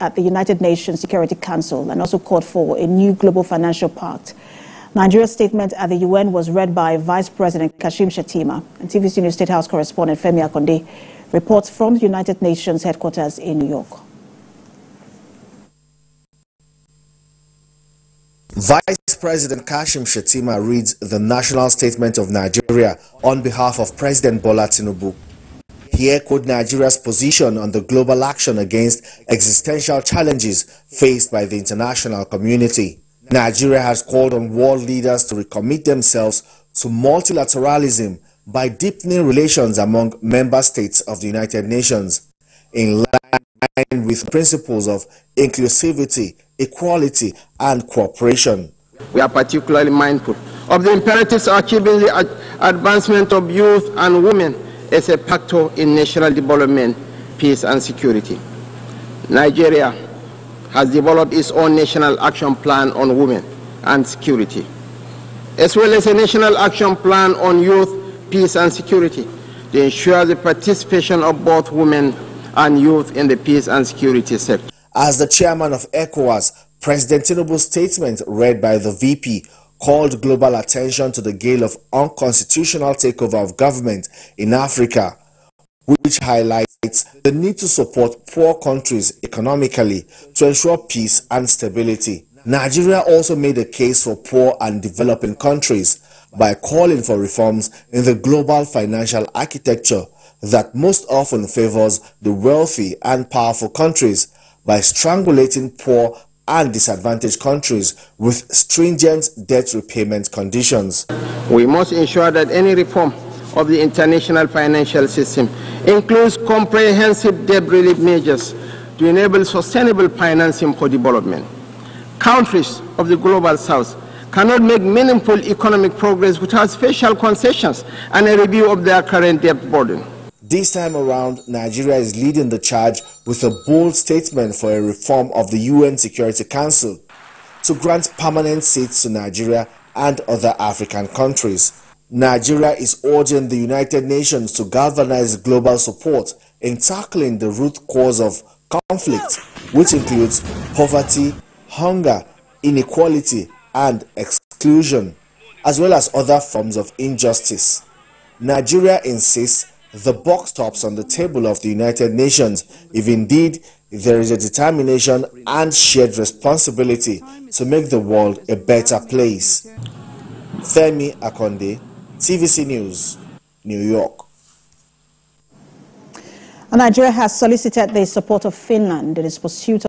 at the United Nations Security Council and also called for a new global financial pact. Nigeria's statement at the UN was read by Vice President Kashim Shettima, and TVC News State House correspondent Femi Akonde reports from the United Nations headquarters in New York. Vice President Kashim Shettima reads the national statement of Nigeria on behalf of President Bola Tinubu. He echoed Nigeria's position on the global action against existential challenges faced by the international community. Nigeria has called on world leaders to recommit themselves to multilateralism by deepening relations among member states of the United Nations, in line with principles of inclusivity, equality, and cooperation. We are particularly mindful of the imperatives of achieving the advancement of youth and women as a factor in national development, peace, and security. Nigeria has developed its own national action plan on women and security, as well as a national action plan on youth, peace, and security to ensure the participation of both women and youth in the peace and security sector. As the chairman of ECOWAS, President Tinubu's statement read by the VP called global attention to the gale of unconstitutional takeover of government in Africa, which highlights the need to support poor countries economically to ensure peace and stability. Nigeria also made a case for poor and developing countries by calling for reforms in the global financial architecture that most often favors the wealthy and powerful countries by strangulating poor and disadvantaged countries with stringent debt repayment conditions. We must ensure that any reform of the international financial system includes comprehensive debt relief measures to enable sustainable financing for development. Countries of the global south cannot make meaningful economic progress without special concessions and a review of their current debt burden. This time around, Nigeria is leading the charge with a bold statement for a reform of the UN Security Council to grant permanent seats to Nigeria and other African countries. Nigeria is urging the United Nations to galvanize global support in tackling the root cause of conflict, which includes poverty, hunger, inequality, and exclusion, as well as other forms of injustice. Nigeria insists the buck stops on the table of the United Nations if indeed there is a determination and shared responsibility to make the world a better place. Femi Akonde, TVC News, New York. Nigeria has solicited the support of Finland in its pursuit